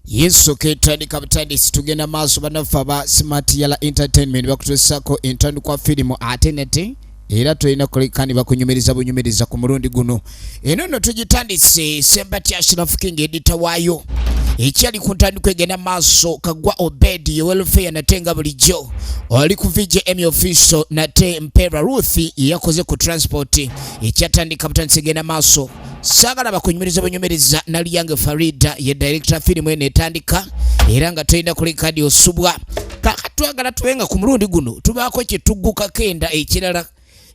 Yesu ketandika butandisi tugenda maaso banafa ba Smart Yala Entertainment bakutusako entandikwa filimu atenete era tulina kulikani bakunyumiriza ku mulundi guno. Eno no tugitandise Sembati Ashraf King editor wayo ekyali ku ntandikwa egenda maaso kagwa Obedi welfare natenga bulijjo oli ku VJ Emmy official nate Mpera Ruthi yakoze ku transport ekyatandika butandise egenda maaso sagala bakunyumiriza nali yange Farida ye director filimu ene etandika era nga tulina kulikadi osubwa kakatwagala tuwenga ku mulundi guno tubaako kyetuguka kenda ekirala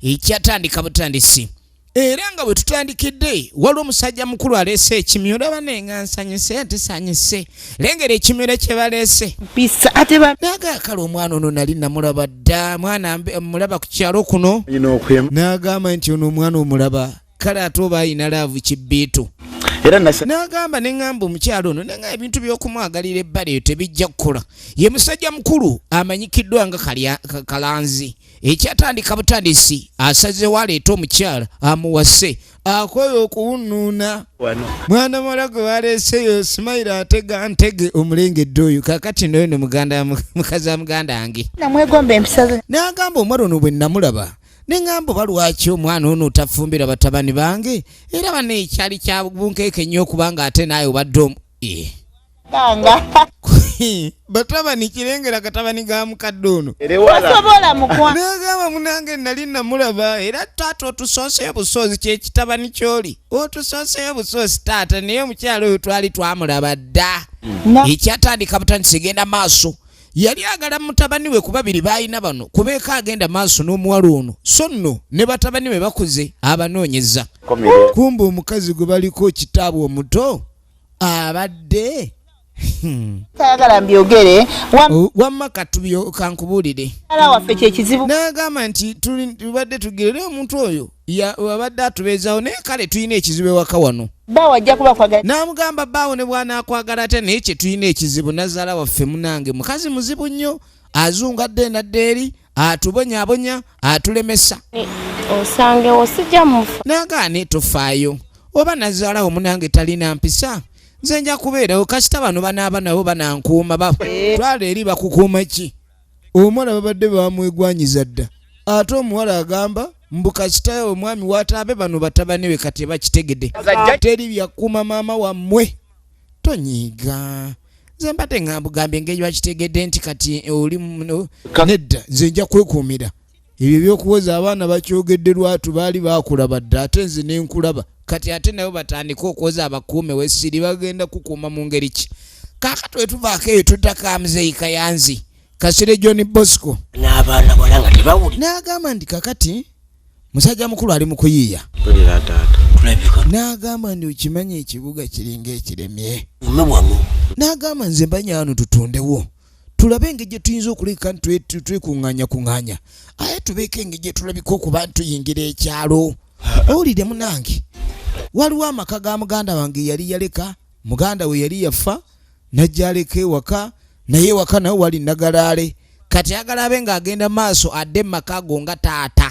ekyatandika butandisi era nga bwe tutandikidde waliwo omusajja mukulu alese ekimyo olaba nenga nsanyuse ate sanyuse lengera ekimyo kye balese bisa ate nagakala omwana ono nali namulaba dda mwana mulaba ku kyalo kuno nagamba nti ono omwana omulaba kale ate oba ayina laavu kibbiitu era nagamba neŋŋamba omukyalo ono nenga ebintu by'okumwagalira ebbali eyo tebijja kukola ye musajja mukulu amanyikiddwa nga kalanzi ekyatandika butandisi asazewo aleeta omukyala amuwase akoye okuwunuuna mwana muwala gwe waleeseyo Simaira atega ntege omulengedde oyo kakati noyo no mukazi wa muganda wange namwegomba empisa ze nagamba omwana ono bwe namulaba neŋŋamba oba lwaki omwana ono otafumbira batabani bange era bane ekyali kya bunkeeke nnyo okubanga ate naawe obadde batabani kirengera katabani ga mukadde ono osobola mukwa nagamba munange nali namulaba era taata otusooseyo busozi kyekitabani kyoli otusooseyo busozi taata naye omukyalo oyo twali twamulaba dda ekyatandika butandisi egenda maaso yali agala mutabani we ku babiri balina bano kubeeka agenda maaso n'omuwala ono so nno ne batabani we bakuze abanoonyeza kumba omukazi gwe baliko kitaabwe omuto abadde tayagala mbyogere wamma katubyo kankubuulire ala waffe kyekizibu nagamba nti tubadde tugere omuntu oyo wabadde atubeezawo naye kale tulina ekizibu ewaka wano bawo ajja kuba kwagala namugamba bawo ne bwanaakwagala ate naye kye tulina ekizibu nazaala waffe munange mukazi muzibu nnyo azungadde nadde eri atubonyaabonya atulemesa osangewo sijja mufa nagaane tofaayo oba nazaalawo munange talina mpisa nze nja kubeerawo kasita bano banaaba nabo banankuuma twala eri bakukuuma ki omuwala babadde bamwegwanyiza dda ate omuwala agamba mbu kasita omwami wataabe bano batabani we kati bakitegedde teri byakuuma maama wammwe tonyiiga nze mbadde ngambugambye engeri bakitegedde nti kati oli nedda nze nja kwekuumira ebyo byokuwoza abaana bakyogedde lwatu baali bakulaba dda ate nze nenkulaba kati ate nabo batandika okwoza abakuume wesiri bagenda kukuuma mu ngeri ki kaakati wetuvaako eyo tuttaka muzeeyi Kayanzi Kasire John Bosco n'abaana bolanga tebawuli n'agamba nti kakati musajja mukulu ali mu kuyiiya n'agamba nti okimanyi ekibuga kiringa ekiremye n'agamba nze mbanya wano tutondewo tulabe engeri gye tuyinza okuleka nti twekuŋŋaanya aye tubeeko engeri gye tulabika okuba ntuyingira ekyalo owulire munange waliwo amaka ga muganda wange yali yaleka muganda we yali yafa najja aleka ewaka naye ewaka nawe wali nagalaale kati ayagala abe ng'agenda maaso adde mu maka ago nga taata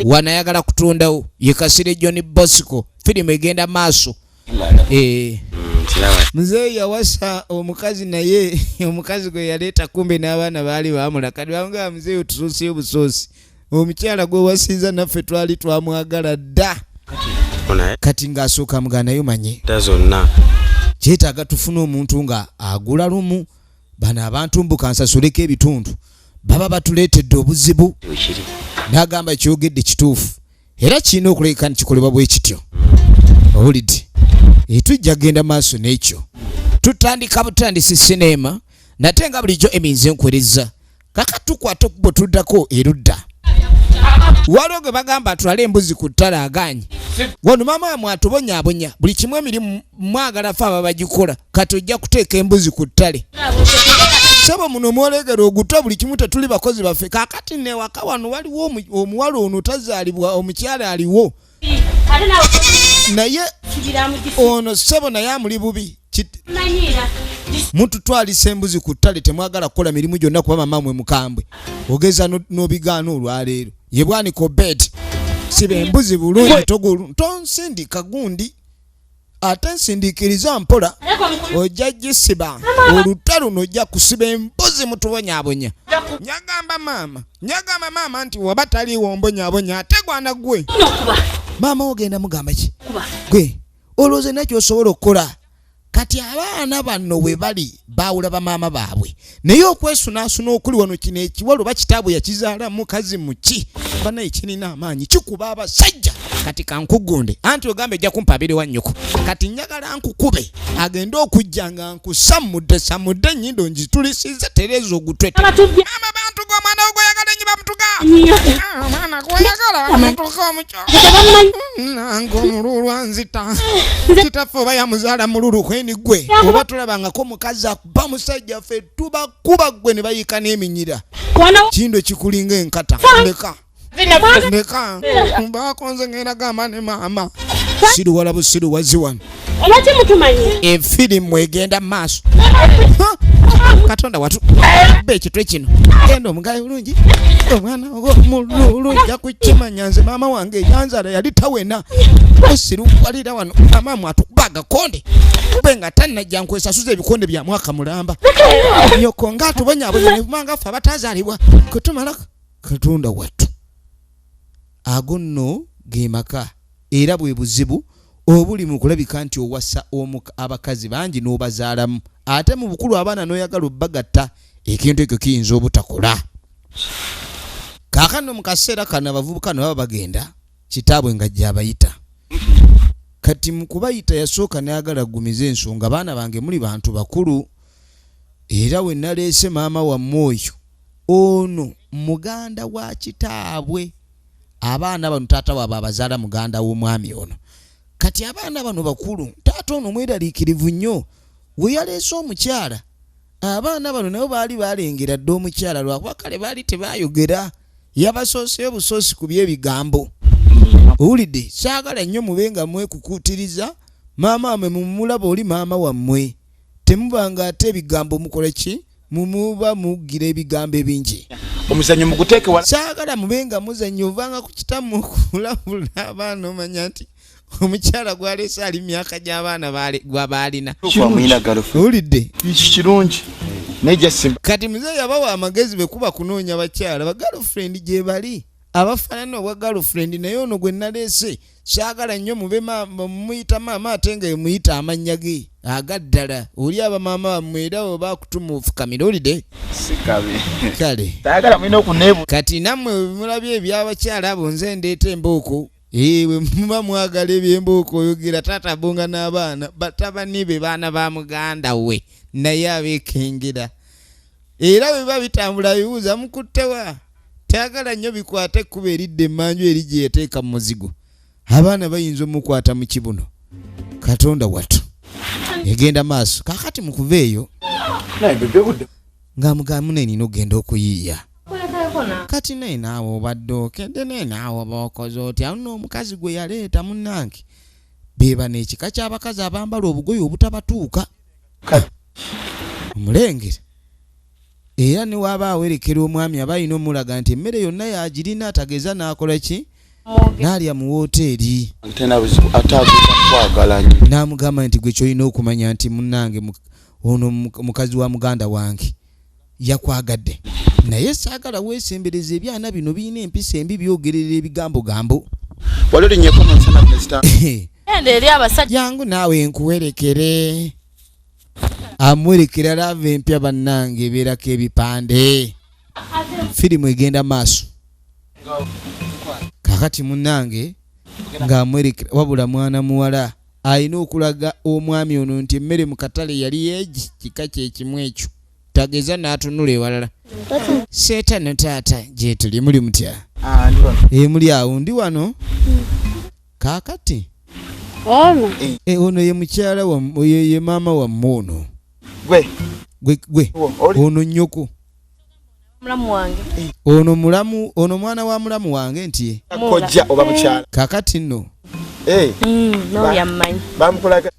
wanayagala kutondawo ye Kasire John Bosco firimu egenda maaso muzeeyi yawasa omukazi naye omukazi gwe yaleeta kumbe n'abaana baali baamula kati bamugamba muzeeyi otusoosyeyo busoosi omukyala gwe wasiza naffe twali twamwagala dda kati ng'asooka muganda naye manye kyetaaga tufuna omuntu nga agula lumu bano abantu mbu kansasuleko ebitundu baba batuleetedde obuzibu n'agamba kyogedde kituufu era kirina okuleka nti kikolebwa bwe kityo owulidde etujja genda maaso n'ekyo tutandika butandisi sinema nate nga bulijjo eminze nkwereza kakatukwata okubo tuddako erudda waliwo gwe bagamba atwale embuzi ku ttale aganye wano maama wamwe atubonyaabonya buli kimu emirimu mwagala fe aba bagikola kati ojja kuteeka embuzi ku ttale saba muno omwolegera ogutwa buli kimu tetuli bakozi baffe kakati newaka wano waliwo omuwala ono tazaalibwa omukyala aliwo naye ono sebo naye amuli bubi mututwalisa embuzi ku ttale temwagala kukola mirimu gyonna kuba mama mwe mukambwe ogeza n'obigaana olwaleero ye bwanika obedi siba embuzi bulungi tonsindika gundi ate nsindikiriza mpola ojja gisiba olutta luno ojja kusiba embuzi mutubonyabonya. Nyagamba maama nti waba taliiwo mbonyabonya ate gwana gwe. Maama ogenda mugamba ki? Gwe olowooza nakyo osobola okukola. Kati abaana bano we bali baawula bamaama baabwe naye okwesunaasuna okuli wano kino ekiwalo bakitaabwe yakizaala mukazi muki banaye kirina amaanyi kikuba abasajja. Kati kankugunde anti ogambe ejja kumpa abiri wa nnyoko kati njagala nkukube agende okujja nga nkusamudde ennyindo ngitulisize tereeza ogutwete abantu g'omwana ogweyagala ennyo bamutuga omwana gweyagala bamutuga omuco nange omululu anzita kitaffe oba yamuzaala mululu kweni gwe oba tulabangako mukazi akuba musajja ffe tubakuba gwe ne bayika n'eminyira kindo kikulinga enkata leka mbakonze ngenda gamba ne maama siruwala busiruwazi wano efirimu egenda mu maaso Katonda watu bekitwe kino genda omugayi bulungi omwana ogw'omululu ojja kukimanya nze maama wange yanzala yali tawena osiruwalira wano maama atukuba agakonde kube nga tannajja nkwesasuza ebikonde bya mwaka mulamba nyoko ngaatubonyaabonye ne bumanga ffe abatazaalibwa kutumala Katonda watu ago nno ge maka era bwe buzibu obuli mu kulabika nti owasa abakazi bangi n'obazaalamu ate mu bukulu abaana n'oyagala obbagatta ekintu ekyo kiyinza obutakola. Kaakano mu kaseera kano abavubuka no baba bagenda kitaabwe nga gy'abayita kati mu kubayita yasooka n'ayagala gumiza ensonga abaana bange muli bantu bakulu era we naleese maama wammwe oyo ono muganda wa kitaabwe abaana bano taata waabwe abazaala muganda w'omwami ono kati abaana bano bakulu taata ono mweraliikirivu nnyo we yaleese omukyala abaana bano nabo baali balengera dde omukyala lwakuba kale baali tebaayogera yabasooseyo busoosi ku by'ebigambo owulidde saagala nnyo mube nga mwekukuutiriza maama wammwe mumulaba oli maama wammwe temubanga ate ebigambo mukola ki mumuba muggira ebigambo ebingi omuzanyo muguteeke wala saagala mube nga muzanyo ovanga ku kitamu okulabula abaana omanya nti omukyala gwaleese ali myaka gy'abaana gwabaalina owulidde kirungi naye simba kati muzeeyi abawa amagezi be kuba kunoonya bakyala ba girlfriend gye bali abafaanana obwa girlfriend naye ono gwe naleese saagala nnyo mube mumuyita maama ate nga emuyita amannya ge agaddala oli abamaama bammwe era oba akutuma ofukamira owulidde sikabe kale saagala mulina okuneebu kati nammwe bemulabye ebyabakyala abo nze ndeeta embooko bwe muba mwagala ebyembooko oyogera taata bonga n'abaana batabani be baana ba muganda we naye abeekengera era bwe biba bitambula bibuuza mukuttewa tayagala nnyo bikwate ekkuba eridde emmanju eri gye yateeka mu muzigo abaana bayinza omukwata mu kibuno Katonda watu egenda maaso kaakati mukuva eyo nga mugamu neenina ogenda okuyiiya kati naye naawe obadde okedde naye naawe oba okoze otya nno omukazi gwe yaleeta munnange beeba n'ekika ky'abakazi abambala obugoye obutabatuuka omulengere era ne waaba awerekera omwami aba alina omulaga nti emmere yonna yagirina atageza n'akola ki n'alya mu woteeri n'amugamba nti gwe kyolina okumanya nti munnange ono mukazi wa muganda wange yakwagadde naye saagala weesembereza ebyana bino birina empisa embi byogerera ebigambo jangu naawe nkuwerekere amuwerekera lava empya bannange ebeerako ebipande firimu egenda maaso kakati munnange ng'amuwerekera wabula mwana muwala alina okulaga omwami ono nti emmere mu katale yali yeegi kika kyekimu ekyo tageza n'atunula ewalala seetano taata gye tuli muli mutya muli awo ndi wano kaakati ono ye mukyala ye maama wammwe ono gwe ono nnyoko ono mulamu ono mwana wa mulamu wange nti kojja oba mukyala kaakati nno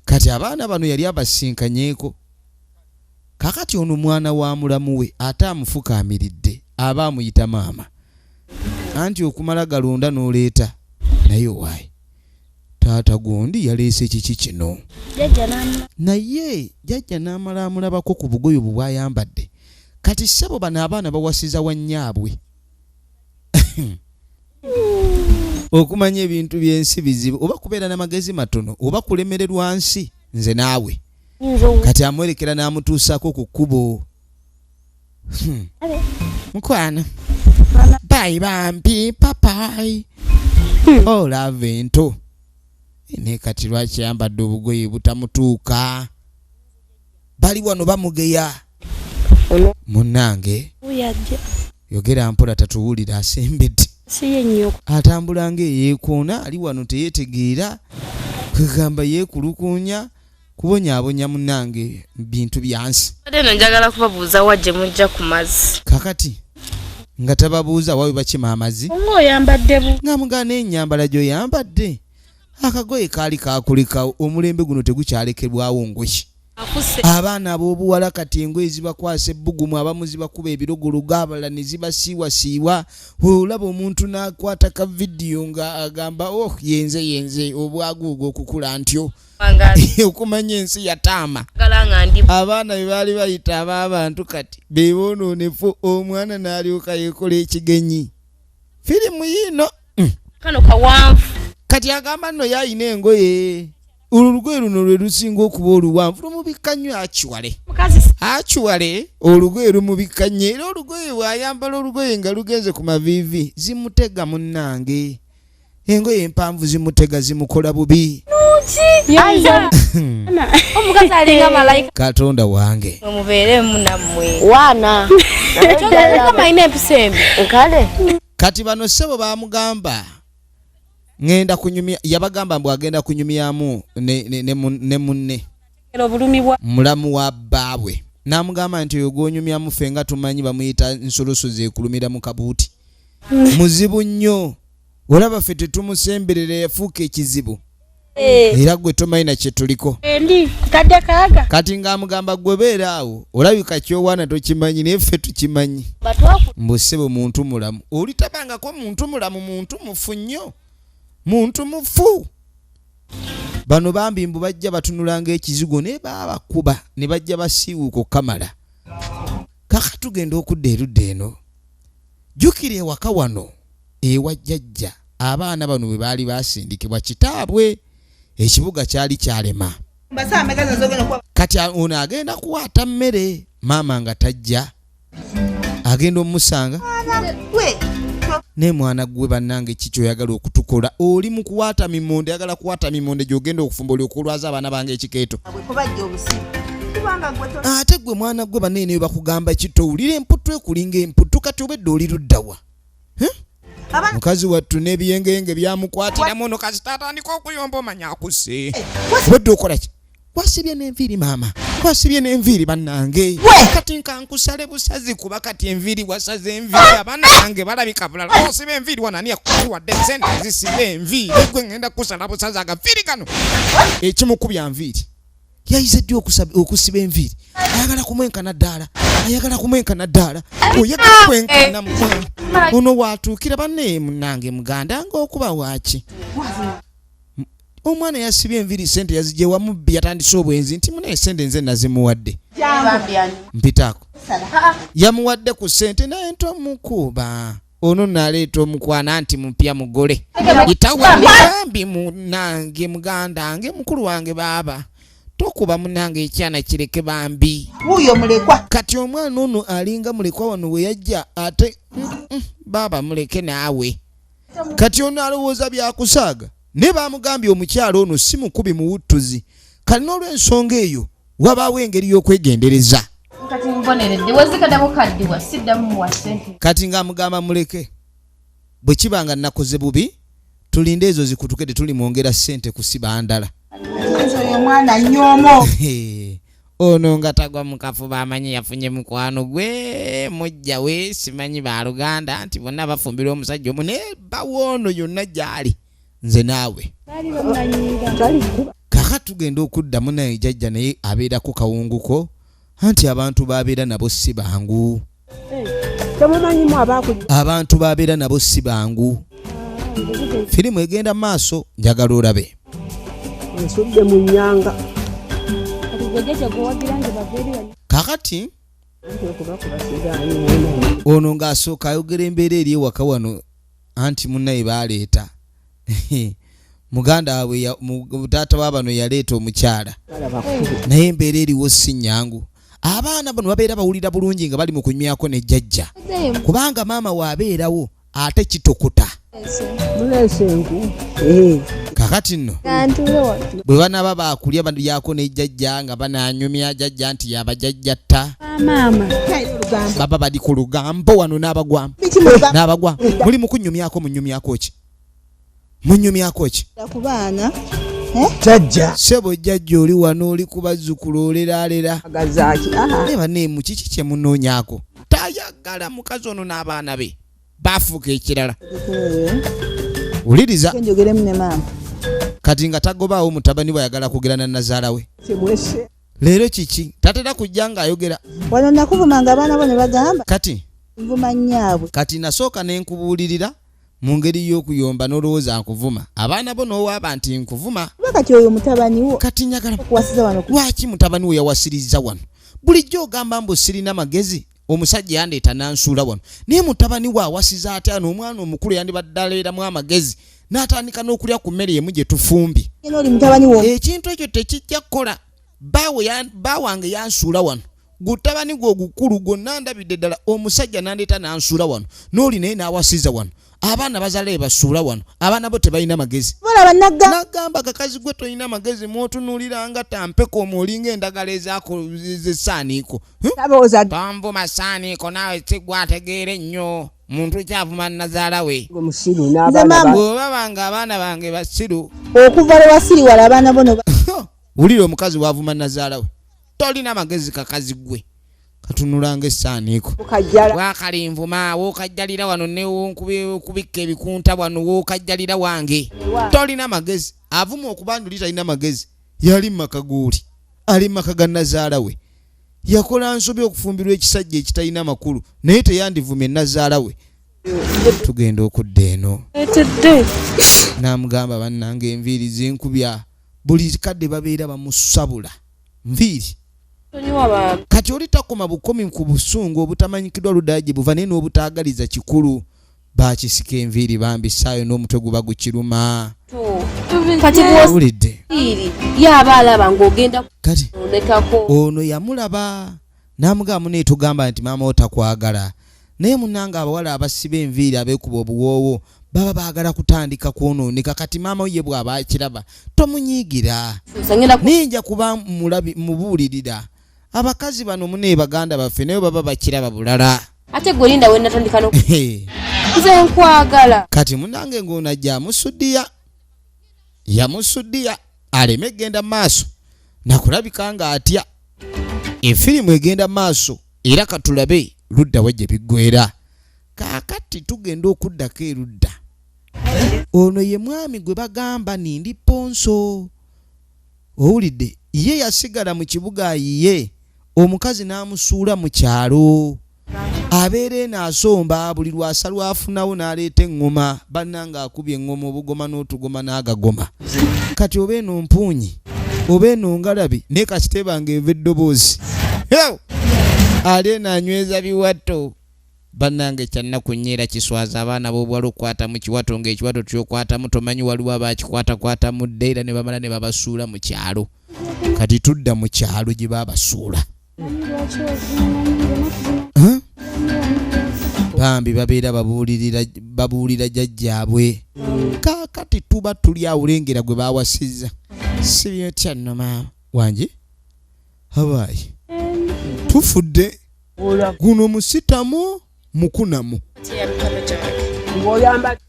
kati abaana bano yali abasinkanyeeko kakati ono mwana wa mulamu we ate amufukaamiridde aba amuyita maama anti okumala galonda n'oleeta naye owaayi taata gundi yaleese kiki kino jajja naye jajja n'amala amulabako ku bugoye bwayambadde kati ssebo bano abaana bawasiza wa nnyaabwe okumanya ebintu by'ensi bizibu oba kubeera n'amagezi matono oba kulemererwa nsi nze naawe kati amwerekera n'amutuusako ku kkubo mukwana bayi bambi papayi olava ento ne kati lwaki yambadde obugoye butamutuuka bali wano bamugeya munnange yogera mpola tatuwulira asembedde atambula ng'eyeekoona ali wano teyeetegeera kwegamba yeekulukuunya kubonyaabonya munnange bintu byansi eno njagala kubabuuza wajje mujja ku mazzi kakati nga tababuuza wawe bakima amazzi ng'oyambadde nga mugaana ennyambala gy'oyambadde akagoye kaali kakulika omulembe guno tegukyalekebwawo ngoki abaana ab'obuwala kati engoye zibakwasa ebbugumu abamu zibakuba ebirogologo abalala ne zibasiiwasiiwa olaba omuntu n'akwata ka vidiyo nga agamba yenze obwaguugo okukula ntyo okumanya ensi yataama abaana bye baali bayita ab'abantu kati beebonoonefu omwana n'alyoka yeekola ekigenyi firimu yiino kano kawanvu kati agamba nno yayina engoye olugoye luno lwe lusinga okuba oluwanvu lumubikka nnyo akiwale olugoye lumubikka nnyo era olugoye bw'ayambala olugoye nga lugenze ku maviivi zimutega munnange engoye empanvu zimutega zimukola bubi omukazi alinga malayika katonda wange omubeeremu nammwe waana mayina empisa embi nkale kati bano ssebo bamugamba ngenda kunyumya yabagamba mbu agenda kunyumyamu ne munne mulamu wa bbaabwe n'amugamba nti oyo gw'onyumyamu ffe nga tumanyi bamuyita nsolosozi ekulumira mu kabuuti muzibu nnyo olaba ffe tetumusemberera yafuuka ekizibu era gwe tomanyi na kye tuliko kati ng'amugamba gwe beera awo olabika ky'owaana tokimanyi naye ffe tukimanyi mbu ssebo muntu mulamu oli tabangako muntu mulamu muntu mufu nnyo muntu mufu bano bambi mbu bajja batunulanga ekizigo ne babakuba ne bajja basiiwuuka okamala kaka tugenda okudda erudda eno jjukira ewaka wano ewa jjajja abaana bano bwe baali basindikibwa kitaabwe ekibuga kyali kyalema kati ono agenda kuwaata mmere maama nga tajja agenda omusanga ne mwana gwe bannange kikyo oyagala okutukola oli mu kuwaata mimonde yagala kuwaata mimonde gy'ogenda okufumba oli okulwaza abaana bange ekikeeto ate gwe mwana gwe banene bakugamba kitowulira emputu ekulinga emputu kati obedde oli luddawa mukazi wattu n'ebiyengeyenge byamukwatiramu ono kazi tatandika okuyomba omanya akusse obedde okola ki wasibye n'enviiri maama wasibye n'enviiri bannange kati nkankusale busazi kuba kati enviiri wasaze enviiri abaana bange balabika bulala osiba enviiri wanani yakuwadde sente zisiba enviiri gwe ngenda kusala busazi agaviiri gano ekimukubya nviiri yayize ddi okusiba enviiri ayagala kumwenkana ddaala oyagala kwenkana mwana ono watuukira banne munnange muganda ng'okuba waaki omwana yasibye enviiri sente yazigye wamubbi yatandise obwenzi nti munaye sente nze nazimuwadde mpitaako yamuwadde ku sente naye ntomukuba ono naleeta omukwana nti mupya mugole yitawa migambi munange mugandange mukulu wange baaba tokuba munange ekyana kireke bambi wuyo mulekwa kati omwana ono alinga mulekwa wano we yajja ate baaba muleke naawe kati ono alowooza byakusaaga ne bamugambye omukyalo ono si mukubi muwuttuzi kali n'olw'ensonga eyo wabaawo engeri y'okwegendereza kati ng'amugamba muleke bwe kiba nga nakoze bubi tulinde ezo zikutuke tetulimwongera ssente kusiba ndala omwana nnyomo ono nga tagwa mu kafuba amanyi yafunye mukwano gwe mujja we simanyi baaluganda nti bonna bafumbira omusajja omu ne bawoono yonna gy'ali nze naawe kaka tugenda okuddamu naye jjajja naye abeerako kawunguko anti abantu babeera nabo si bangu abantu babeera nabo si bangu firimu egenda maaso njagala olabe nsudde mu nnyanga kakati ono ng'asooka ayogera embeera eri ewaka wano anti munnaye baaleeta muganda waabwe taata wa bano yaleeta omukyala naye embeera eriwo si nnyangu. Abaana bano babeera bawulira bulungi nga bali mu kunywako ne jjajja kubanga maama waabeerawo ate kitokota kakati nno bwe banaaba baakulya balyako ne jjajja nga banaanyumya jjajja nti yabajjajjatta baba bali ku lugambo wano n'abagwamu muli mu kunyumyako munyumyako ki ku baana jjajja sebo jjajja oli wano oli kubazzukulu oleralera neba neemu kiki kye munoonyaako tayagala mukazi ono n'abaana be baafuuka ekirala wuliriza njogeremu ne maama kati nga tagobaawo mutabani bwayagala kugera na nazaala we leero kiki tatera kujja ng'ayogera wano nakuvuma nga abaana bo ne bagamba kati nvuma nnyaabwe kati nasooka ne nkubuulirira mu ngeri y'okuyomba n'olowooza nkuvuma abaana bo n'owaaba nti nkuvuma kati oyo mutabani wo kati njagala kuwasiza wano lwaki mutabani we yawasirizza wano bulijjo ogamba mbu sirina magezi omusajja yandeeta nansuula wano naye mutabani we awasiza atya n'omwana omukulu yandibadde aleeramu amagezi n'atandika n'okulya ku mmere yemu gye tufumbye oli mutabani wo ekintu ekyo tekijja kukola baawange yansuula wano gutabani gwe ogukulu gwonna ndabidde ddala omusajja nandeeta nansuula wano n'oli naye n'awasiza wano abaana bazaale basuula wano abaana bo tebalina magezi nagamba kakazi gwe tolina magezi mwotunuulira nga tampeko omwolinga endagala ez'essaaniiko tonvuma saaniiko naawe sigwa ategeere nnyo muntu kyavuma nazaala we bw'obaba nga abaana bange basiru okuva lwe wasiriwala abaana bono wulira omukazi wavuma nazaala we tolina magezi kakazi gwe katunulanga essaaniiko wakalinvuma wookajjalira wano newokubikka ebikunta wano wookajjalira wange tolina magezi avuma okubanduli talina magezi yali mumaka guuli ali mumaka ga nazaala we yakola nsobi okufumbirwa ekisajja ekitalina makulu naye teyandivumye nazaala we tugenda okudda eno n'amugamba bannange enviiri zinkubya buli kadde babeera bamusabula nviiri kati oli takoma bukomi ku busungu obutamanyikidwa luddayo gye buva naye n'obutaagaliza kikulu baakisika enviiri bambisaayo n'omutwe guba gukiruma wulidde kati ono yamulaba n'amugamba naye tugamba nti maama wo takwagala naye munnanga abawala abasiba enviiri abeekuba obuwoowo baba baagala kutandika kwonooneka kati maama ye bw'aba akiraba tomunyiigira ninja kuba mubuulirira abakazi bano munaye baganda baffe naye baba bakiraba bulala ate gwe linda we natandika nze nkwagala kati munange ng'onajja yamusuddiya aleme egenda maaso nakulabika nga atya efirimu egenda maaso era katulabe ludda wajje biggwera kaakati tugenda okuddako erudda ono ye mwami gwe bagamba Nindi Ponso owulidde ye yasigala mu kibuga ayiye omukazi n'amusuula mu kyalo abeera n'asomba buli lwasa lwafunawo n'aleeta eŋŋoma bannanga akubye eŋŋoma obugoma n'otugoma n'agagoma kati oba eno mpuunyi oba eno ngalabi naye kasitebanga eva eddoboozi ali n'anyweza biwato bannange kyannaku nnyo kiswaza abaana b'obuwala okukwata mu kiwato ng'ekiwato kyokwatamu tomanyi waliwo abakikwatakwatamu dde era ne bamala ne babasuula mu kyalo kati tudda mu kyalo gye babasuula bambi babeera babuulira jjajjaabwe kaakati tuba tuli awulengera gwe baawasizza si byotya nno maama wange habaayi tufudde guno musitamu mukunamu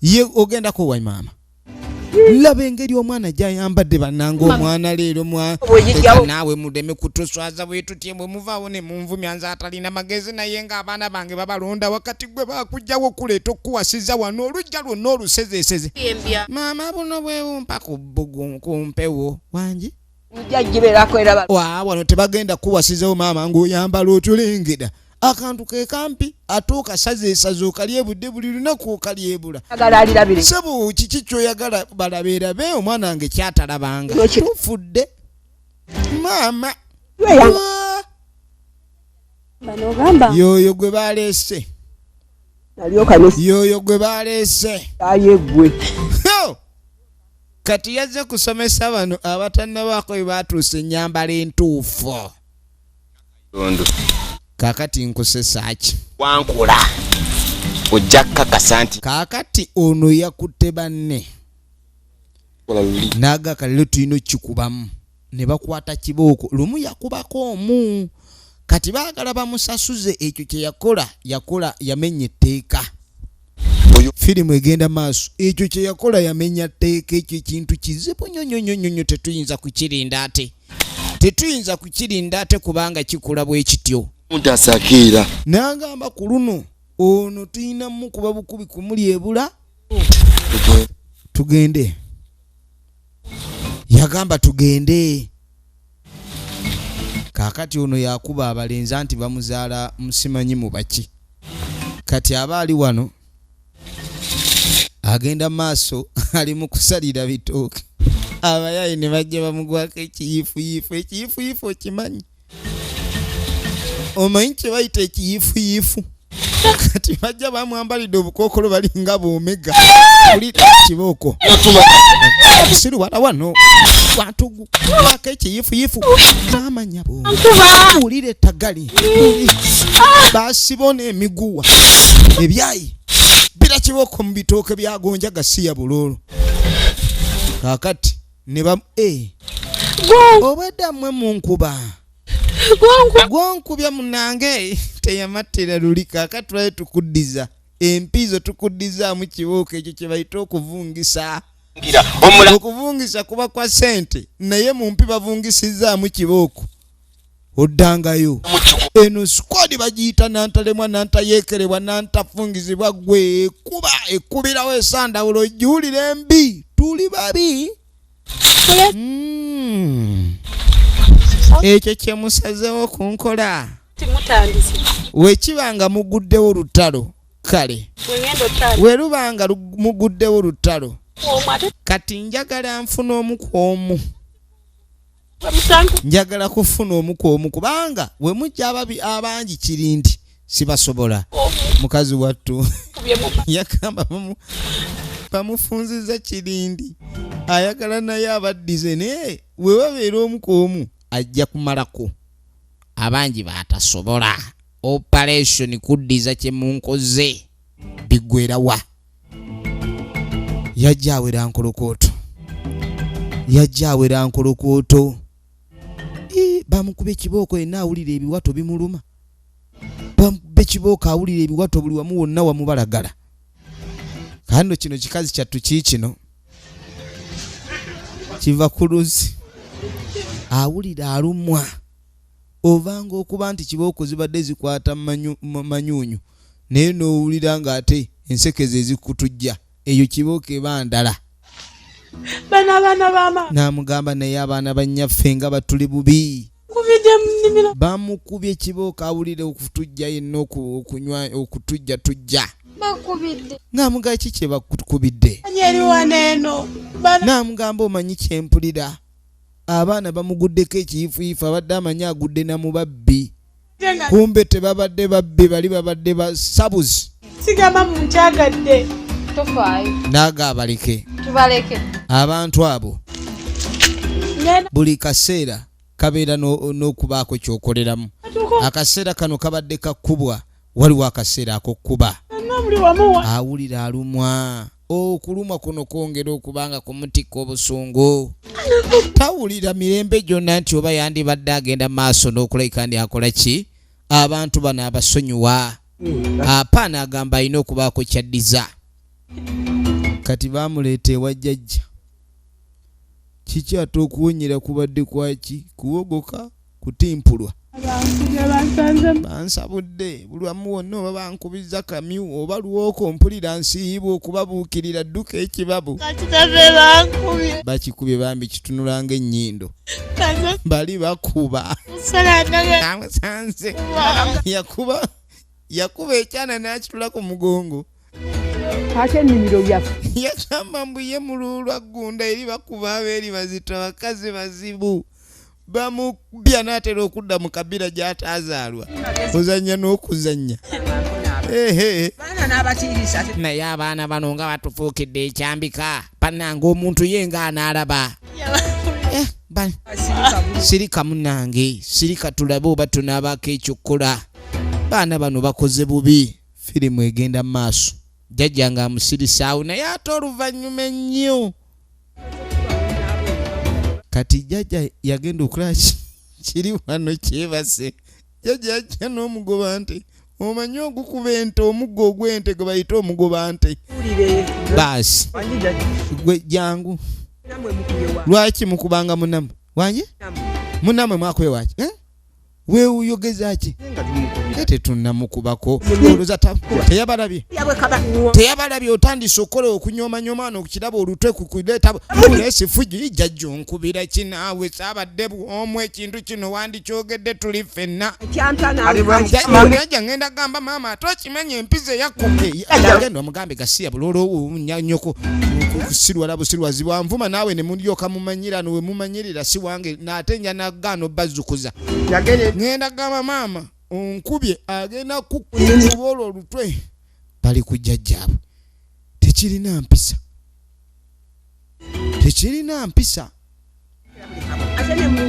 ye ogendako wa maama laba engeri omwana gyayambadde bannanga omwana leero naawe mudeme kutuswaza bwe tutye bwe muvaawo ne munvumya nze atalina magezi naye ng'abaana bange babalonda wakati gwe bakujjawo okuleeta okuwasiza wano olujja lwonna olusezeeseze maama buno bwewumpa ku mpewo wangi wano tebagenda kuwasizawo maama ng'oyambala otulengera akantu ke kampi ate okasaza esaza okalyebudde buli lunaku okalyebula sebo kiki kyoyagala balabeerabe omwana wange kyatalabanga tufudde maama yoyo gwe baleese yoyo gwe baleese kati yazze kusomesa bano abatannabaako bwe batuuse ennyambala entuufu kakati nkusesa ki wankula ojja kakasa nti kakati ono yakutte banne n'agaka lero tulina okikubamu ne bakwata kibooko lumu yakubako omu kati baagala bamusasuze ekyo kye yakola yamenya etteeka firimu egenda maaso ekyo kye yakola yamenya tteeka ekyo ekintu kizibu nyonyonyonyo tetuyinza kukirinda ate kubanga kikula bwe kityo muntasakiira n'agamba ku luno ono tuyinamu kuba bukubi kumulyebula tugende yagamba tugende kakati ono yakuba abalenza nti bamuzaala musimanyi mu baki kati abaali wano agenda maaso ali mu kusalira bitooke abayayi ne bajja bamugwako ekiyifuyifu okimanyi omanyi kye bayita ekiyifuyifu kati bajja bamwambalidde obukookolo balinga boomega oli kibooko siri wala wano watugwako ekiyifuyifu n'amanya boowulira ettagali baasibona emiguwa ebyayi bira kibooko mu bitooke byagonja gasiya buloolo kakati ne bam obadde mmwe munkuba gwonkubya munange teyamattira luli kakati tulaye tukuddiza empizo tukuddizaamu kibooko ekyo kye bayita okuvungisa kuba kwa ssente naye mumpi bavungisizaamu kibooko oddangayo eno squad bagiyita nantalemwa nantayeekerebwa nantafungizibwa gwe ekubirawo esandawulo ojjuwulire embi tuli babi ekyo kyemusazeewo ku nkola wekibanga muguddewo lutalo kale werubanga muguddewo lutalo kati njagala nfuna omu ku omu njagala kufuna omu ku omu kubanga we mujja abangi kiri nti sibasobola mukazi wattu yagamba bamufunziza kirindi ayagala naye abaddize naye we babeera omu ku omu ajja kumalako abangi batasobola operation kuddiza kye munkoze bigwerawa yajja awera nkolokooto bamukube ekibooko yenna awulira ebiwato bimuluma bamukube ekibooko awulira ebiwato buli wamu wonna wamubalagala kando kino kikazi kyattu kiikino kiva ku luzi awulira alumwa ovanga okuba nti kibooko zibadde zikwata manyunyu naye n'owulira ng'ate ensekeze ezikutujja eyo kibooko eba ndala n'amugamba naye abaana bannyaffe nga batuli bubi bamukubye ekibooko awulire okutujja yenna okunywa okutujja tujja ng'amugamba ki kye bakukubidde n'amugamba omanyi kyempulira abaana bamuguddeko ekiyifuyifu abadde amanyi agudde na mubabbi kumbe tebabadde babbi bali babadde basabuzi sigama munkyagadde n'agaabaleke abantu abo buli kaseera kabeera n'okubaako kyokoleramu akaseera kano kabadde kakubwa waliwo akaseera ak'okkuba awulira alumwa okulumwa kuno kwongera okubanga kumutikka obusungu tawulira mirembe gyonna nti oba yandibadde agenda maaso n'okulabika ndi akola ki abantu bano abasonyiwa apaana agamba alina okubaako kyaddiza kati bamuleeta ewa jjajja kiki ate okuwonyera kubadde kwaki kuwogoka kutimpulwa bansabudde buli wamu wonna oba bankubiza kamyu oba luwooko mpulira nsiibwa okubabuukirira dduka ekibabu bakikubye bambi kitunula ng'ennyindo bali bakuba amusanze yakuba ekyana n'akitula ku mugongo ate ennimiro byaffe yagamba mbu ye mululwa gunda eri bakuba abeeri bazita bakazi bazibu bamubya n'atera okudda mu kabira gy'ataazaalwa ozannya n'okuzannya naye abaana bano nga batufuukidde ekyambika bannange omuntu ye nga anaalaba sirika munange sirika tulabe oba tunaabako ekyokukola baana bano bakoze bubi firimu egenda mu maaso jjajja nga amusirisaawo naye ate oluvannyuma ennyo kati jjajja yagenda okulaba kiri wano kyebase jjajja yajja n'omugoba nte omanyi ogukuba ente omuggo ogw'ente gwe bayita omugoba nte baasi gwe jangu lwaki mukubanga munamu wanje munamu mwakwe waki weeyogezaki ate tunnamukubako oloza teyabalabye otandise okola okunyoomanyoma okukiraba olutwe kukuleeta esifugi jjajja onkubira kinaawe saabadde omu ekintu kino wandikyogedde tuli ffenna jjajja ngenda gamba maama ate okimanya empiza eyakuke agenda omugambe gasiya bulolo nyoko kusirwala busirwazi bwanvuma naawe ne mulyoka mumanyira nowe mumanyirira si wange naate nja nagaano bazzukuza ngenda gamba maama onkubye agenda kukuba olutwe bali ku jjajjaabwe tekirina mpisa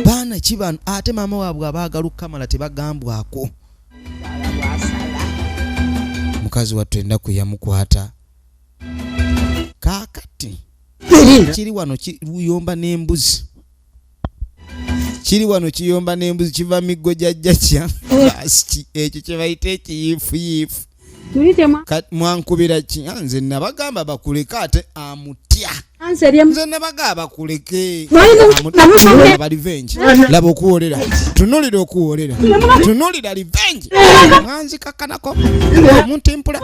baana kibano ate maama waabwe abaagala okukamala tebagambwako mukazi wattu ennaku yamukwata kaakati kiri wano kiyomba n'embuzi kiva miggo jjajja kya basi ekyo kye bayita ekiyiifuyiifu mwankubira ki nze nabagamba bakuleke ate amutya nze nabagamba bakuleke balivenji laba okuwolera tunulira okuwolera tunulira livenji mwanzikakkanako muntimpula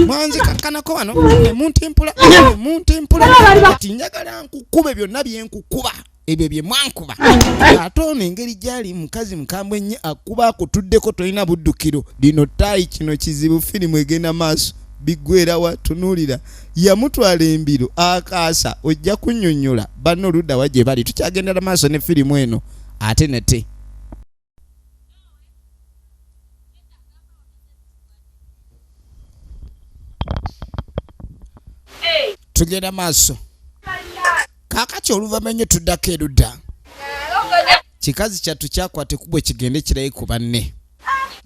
mwanzikakkanako wano muntimpula ati njagala nkukube byonna byenkukuba ebyo bye mwankuba ate ono engeri gyali mukazi mukambwe nnyo akuba akutuddeko tolina buddukiro lino taayi kino kizibu firimu egenda maaso biggwerawa tunuulira yamutwala embiro akaasa ojja kunnyonnyola banno oludda wa gye bali tukyagendera maaso ne firimu eno ate nete tugenda maaso kaakati oluvannyuma tuddako erudda kikazi kyattu kyakwata ekkubo kigende kirayi ku banne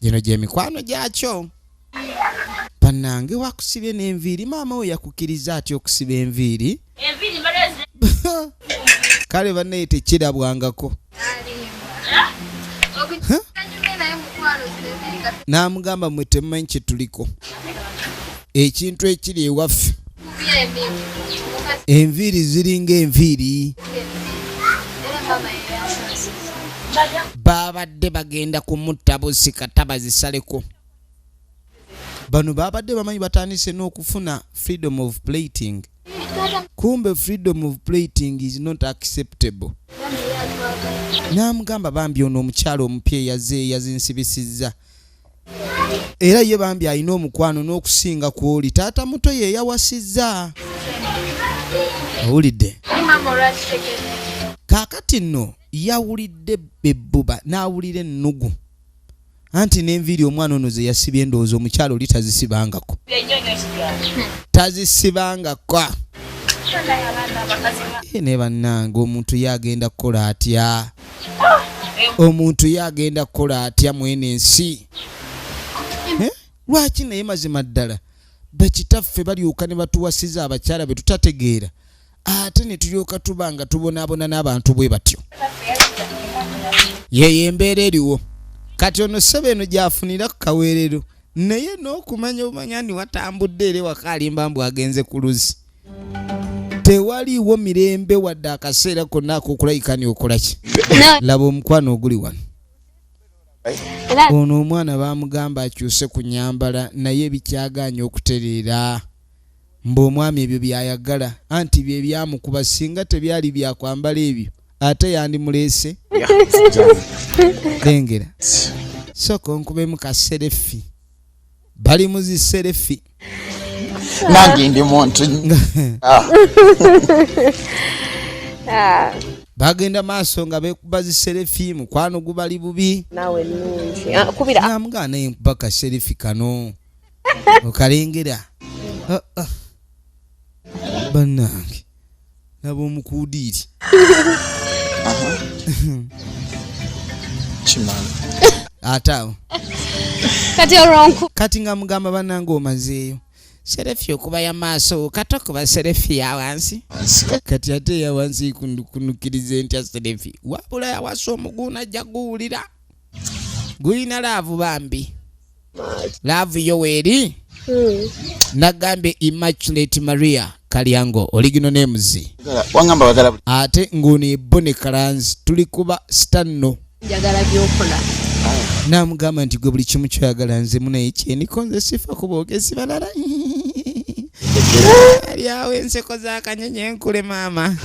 gino gy'emikwano gyakyo bannange wakusibye n'enviiri maama we yakukkiriza atya okusiba enviiri kale bannaye tekirabwangako n'amugamba mwe temumanyi kye tuliko ekintu ekiri ewaffe enviiri ziringa enviiri babadde bagenda kumutta busika tabazisaleko bano babadde bamanyi batandise n'okufuna freedom of plating kumbe freedom of plating is not acceptable n'amugamba bambi ono omukyalo omupya yazinsibisizza era ye bambi alina omukwano n'okusinga kw'oli taata muto ye yawasizza owulidde kaakati nno yawulidde bebbuba n'awulira ennugu anti n'enviiri omwana ono ze yasibye endowooza omukyalo oli tazisibangako ne bannange omuntu yagenda kukola atya mwene ensi lwaki naye mazima ddala bakitaffe balyoka ne batuwasiza abakyala be tutategeera ate ne tulyoka tuba nga tubonaabona n'abantu bwe batyo yeyo embeera eriwo kati ono ssebe eno gyafunira ku kaweerero naye n'okumanya omanya ndi watambudde ere waka alimba mbu agenze ku luzi tewaliiwo mirembe wadde akaseera konna ak'okulayikani okolaki laba omukwano oguli wano ono omwana bamugamba akyuse ku nyambala naye bikyaganya okutereera mbu omwami ebyo byayagala anti bye byamukuba singa tebyali byakwambala ebyo ate yandimulese lengera sooka onkubemu kaserefi bali muziserefi nange ndi muntu bagenda maaso nga bekuba ziserefi mukwano gubali bubi nawe nungi kubira namugana naye nkuba kaserefi kano okalengera bannange nabo omukuudiiri kimala ataawo kati olwonku kati nga mugamba bannange omazeeyo serefi okuba ya maaso kata kuba serefi ya wansi kati ate ya wansi kunukirize ntya serefi wabula yawasa omuguna ajja guwulira guyina laavu bambi laavu yo weeri nagambye Immaculate Maria Kalyango original names wangamba bagala ate ngoni Bonne Kalanzi tuli kuba stanno njagala byokola namugamba nti gwe buli kimu kyoyagala nze munaye kyeniko nze sifa kuboogezi balala aliawo enseko zakanyonyi enkule maama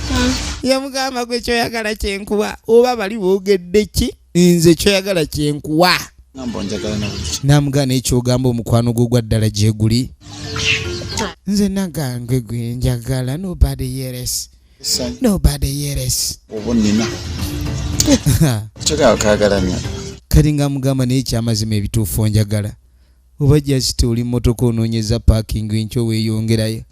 yamugamba gwe kyoyagala kyenkuwa oba bali boogedde ki nze kyoyagala kyenkuwa namugamba ekyogamba omukwano gwo gwa ddala gye guli nze nagange gwe njagala nobody yeres obunina kyogala kagala nnyo kati nga mugamba naye kyamazima ebituufu njagala oba jasiti oli mmotoka onoonyeza parking nkyo weeyongerayo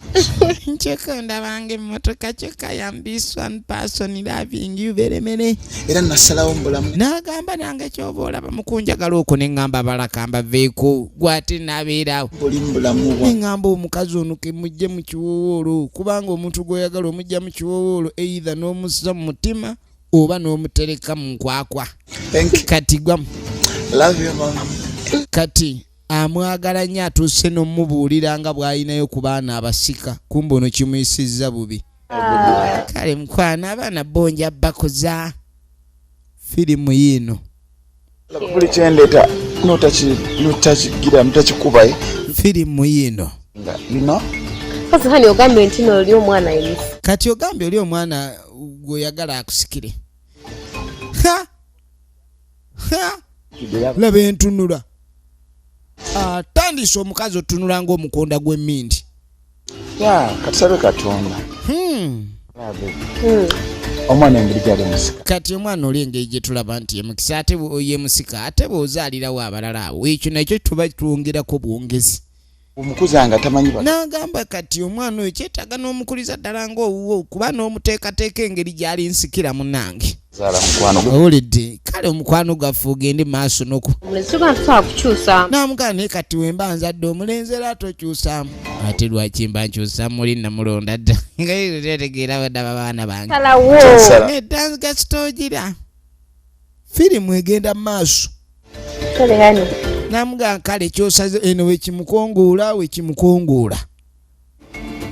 nkyeka ndabanga emmotoka kyokka yambis one person loving you veremene era nasalawo mbulamu n'agamba nange kyoba olaba mukunjagala okwo neŋŋamba abalakamba veeko gwate nabeerawo oli mbulamu bwa neŋŋamba omukazi ono ke mujje mu kiwoowoolo kubanga omuntu gw'oyagala omujja mu kiwoowoolo either n'omussa mu mutima oba n'omutereka mu nkwakwa kati gwamu love you mama kati amwagala nnyo atuuse n'omubuulira nga bw'alinayo ku baana abasika kumbe ono kimuyisizza bubi kale mukwana abaana bonja bakoza firimu yiino buli kyendeeta notakigira mutakikubaye firimu yiino kati hani ogambye nti oli omwana emisi kati ogambye oli omwana gweoyagala akusikire laba entunula atandise omukazi otunula ng'omukonda gw'emmindi katusabe katonda omwana engeri gyali musika kati omwana oli engeri gye tulaba nti yemukisa ate ye musika ate bw'ozaalirawo abalala awo ekyo nakyo tuba twongerako bwongezi omukuzi anga tamanyi n'agamba kati omwana oyo kyetaaga n'omukuliza ddala ng'owuwo kuba n'omuteekateeka engeri gy'ali nsikira munnange owulidde kale omukwano gwaffe ogende maaso noku n'amugana naye kati wemba nzadde omulenzi era tokyusaamu ate lwaki mba nkyusaamu oli namulonda dda nga tetegeera baddaba baana bange eddanziga kitoogira firimu egenda maaso namugana kale kyosaze eno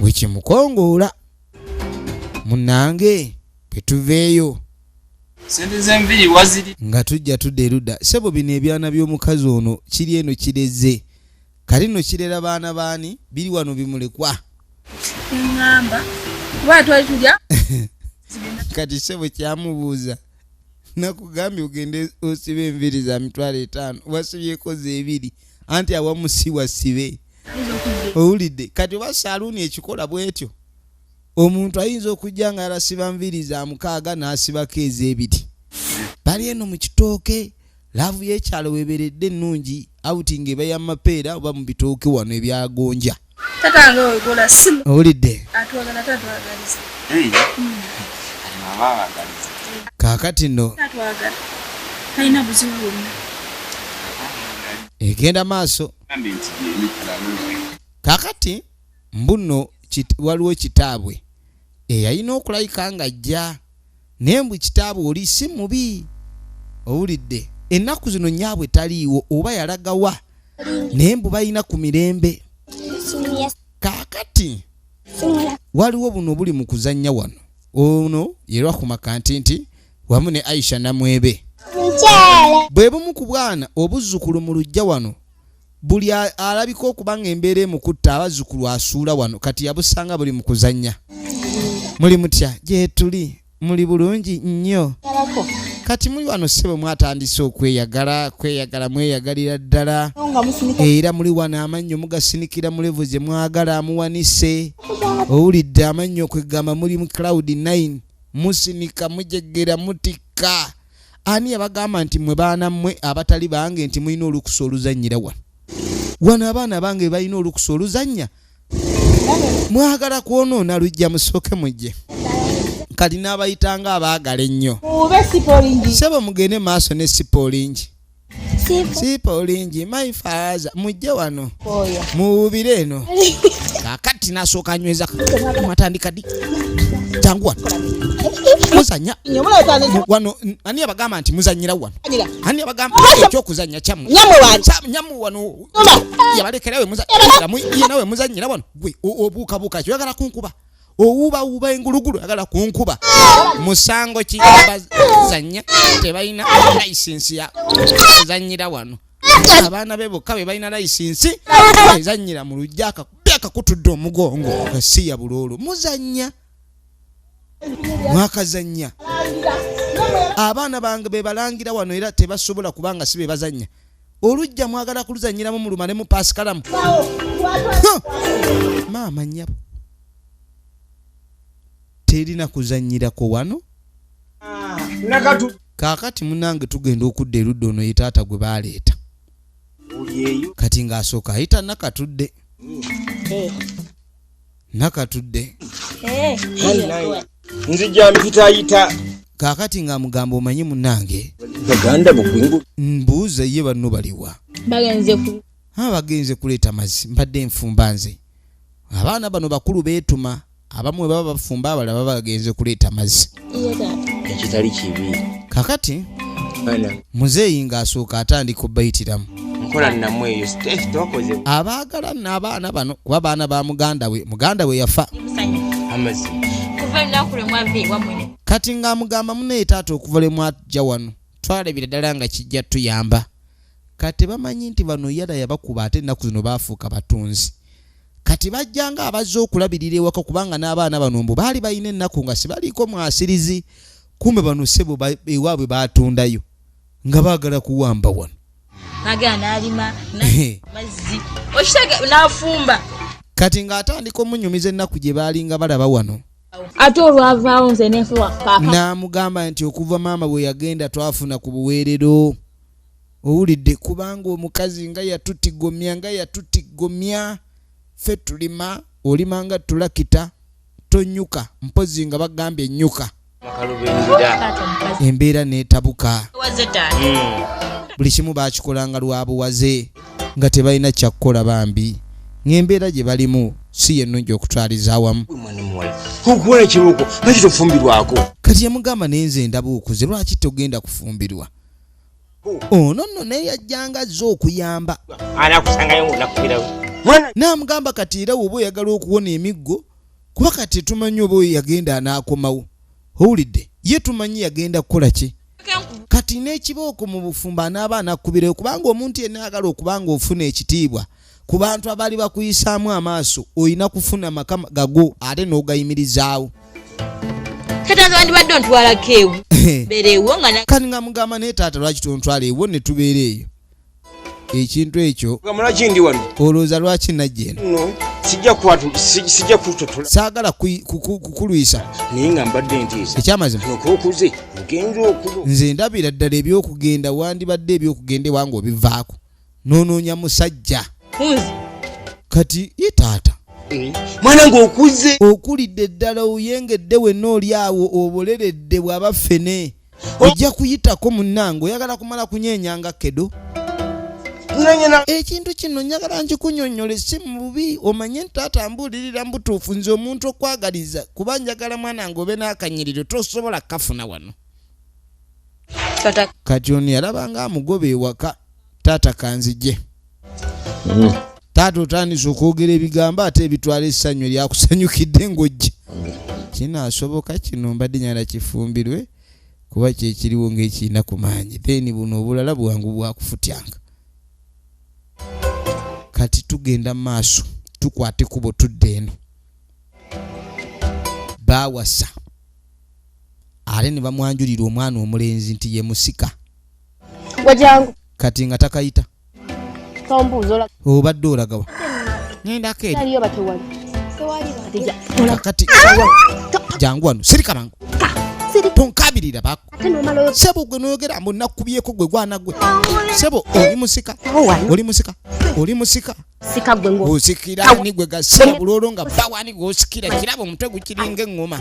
wekimukongola munnange bwetuveeyo sente z'enviri waziri nga tujja tudda erudda sebo bino ebyana by'omukazi ono kiri eno kireze kati no kirera baana baani biri wano bimulekwa ngamba kuba twali tulya kati sebo kyamubuuza nakugambye ogende osibe enviri za 5,000 wasibyeko zeebiri anti awamu si wasibe owulidde kati oba saluuni ekikola bwetyo omuntu ayinza okujja nga alasiba nviri za 6 n'asibako ez'ebiri bali eno mu kitooke laavu y'ekyalo weberedde ennungi outing eba y'amapeera oba mu bitooke wano ebyagonja tatange ogola simu owulidde atwagala tatwagaliza kaakati nno tatwagala talina buzibu bwonna egenda maaso kaakati mbuno waliwo kitaabwe eyalina okulayika nga ajja naye mbu kitaabwe oli si mubi owulidde ennaku zino nyaabwe taliiwo oba yalagawa naye mbu balina ku mirembe kaakati waliwo buno buli mu kuzannya wano ono yerwa ku makanti nti wamu ne Aisha Namwebe bwe bumu ku bwana obuzzukulu mu lujja wano buli alabika okuba nga embeera emukutta abazzukulu asuula wano kati yabusanga buli mu kuzannya muli mutya gye tuli muli bulungi nnyo. Kati muli wano ssebo mwatandise kweyagala mweyagalira ddala. Era muli wano amannyo mugasinikira mu level ze mwagala amuwanise. Owulidde amannyo kwegamba muli mu cloud 9 musinika mujegera mutika. Ani abagamba nti mwe baana mmwe abatali bange nti mulina olukusa oluzannyira wano. Wano abaana bange balina olukusa oluzannya. Mwagala kwonoona lujja musooke mujje. Kati n'abayitanga abaagala ennyo. Sebo mugende maaso ne sipolingi. Sipolingi my father mujje wano. Muwubire eno. Kakati nasooka nyweza mwatandika di. Jangu wano. Muzanya. Wano ani abagamba nti muzanyira wano. Ani abagamba ekyokuzanya kyamu. Nyamu wano. Yabalekerawe muzanyira ye nawe muzanyira wano. Gwe obuuka kyogala kunkuba. Ouba engulugulu agala kunkuba. Musango kiyabazanya tebalina license ya kuzanyira wano. Abaana be bokka be balina license ezanyira mu lujjaka akakutudde omugongo kasiya bulolo muzanya mwakazanya. Abaana bange be balangira wano era tebasobola kubanga sibe bazanya. Olujja mwagala kuluzanyiramu mu lumane mu pasikalamu. Maama nnyabo terina kuzanyirako wano. Kakati munange tugenda okudda erudda ono ye taata gwe baleeta. Kati ng'asooka ayita nakatudde. Nakatudde. Nzija mpitayita. Kakati ng'amugamba omanyi munange. Baganda mugwingu. Mbuuza ye banno baliwa. Bagenze kuleeta mazzi mbadde nfumba nze. Abaana bano bakulu beetuma. Abamwe baba bafumba abalala bagenze kuleeta mazzi. Ekitali kibi. Kakati muzeeyi ng'asooka atandika obbayitiramu. Nkola namwe eyo stage tokoze. Abaagala n'abaana bano kuba abaana ba muganda we yafa. Amazi. Kuva nakule mwavi wamwe. Kati ng'amugamba muneyi taata okuva le mwajja wano twalabira ddala nga kijja tuyamba. Kati bamanyi nti bano yada yabakuba ate ennaku zino baafuuka batunzi. Kati bajjanga abazze okulabirira ewaka kubanga n'abaana bano mbu baali balina ennaku nga sibaliiko mwasirizi. Kumbe bano ssebo ewaabwe baatundayo nga baagala kuwamba wano. Agana alima mazzi. Oshitaga nafumba. Kati ng'atandika omunyumiza ennaku gye baalinga balaba wano. Ate olwavaawo nze nenfuwa kaka. N'amugamba nti okuva maama bwe yagenda twafuna ku buweerero. Owulidde kubanga omukazi nga yatutigomya. Ffe tulima olimanga tulakita tonyuka mpozi nga bagambye ennyuka. Embeera neetabuka. Buli kimu baakikolanga lwabuwaze nga tebalina kyakukola bambi. Ng'embeera gye balimu si yennungi okutwaliza awamu. Okukola ekibuuko lwaki tofumbirwako? Kati yamugamba nenze ndabuukuze lwaki togenda kufumbirwa. Ono nno naye yajjanga azze okuyamba. Anakusangayo ng'onakubirawo. N'amugamba kati era oba oyagala okuwona emiggo kuba kati tumanyi oba yagenda anaakomawo. Owulidde ye tumanyi yagenda kukola ki. Kati n'ekibooko mu bufumba anaaba anakkubirayo kubanga omuntu yenna ayagala okubanga ofuna ekitiibwa ku bantu abaali bakuyisaamu amaaso olina kufuna maka gago ate n'ogayimirizaawo. Badde ontwalako ewo. Beereewo nga kati nga mugamba naye taata lwaki tontwala ewo ne tubeera eyo. Ekintu ekyo olowooza lwaki najja eno? Sijja kutotola. Saagala kukulwisa. Naye nga mbadde ntiisa. Ekyamazima. Okuze ogenza okulo. Nze ndabira ddala ebyokugenda wandibadde ebyokugenda ewange obivaako. Noonoonya musajja. Kati ye taata. Mwana ng'okuze. Okulidde ddala oyengedde wenna oli awo oboleredde bw'aba ffene. Ojja kuyitako munnange oyagala kumala kunyeenyanga kedo. Ekintu kino njagala nkikunyonnyole si mubi omanye ntaata mbuulirira mbutuufu nze omuntu okwagaliza kuba njagala mwana ngobe n'akanyiriro tosobola kafuna wano. Kati ono yalabanga amugoba ewaka taata kanzije. Taata otandise okwogera ebigambo ate ebitwala essanyu eryakusanyukidde ng'ojje. Kinaasoboka kino mbadde nyala kifumbirwe kuba kyekiriwo ng'ekirina ku maanyi then buno obulala bwangu bwakufutyanga. Kati tugenda maaso tukwate kubo tudde eno. Baawasa ate ne bamwanjulira omwana omulenzi nti ye musika Wajangu. kati nga takayita Tombuzo. obadde olagawa ngenda keri Aliyo batewali. kati jangu wano sirika mangu tonkabirira bako sebo gwe noyogera mbu nakubyeko gwe gwana gwe sebo oli musika Sika gwe ngo. osikira ni gwe gasira bulolo nga bawani gosikira kirabo omutwe gukiringa engoma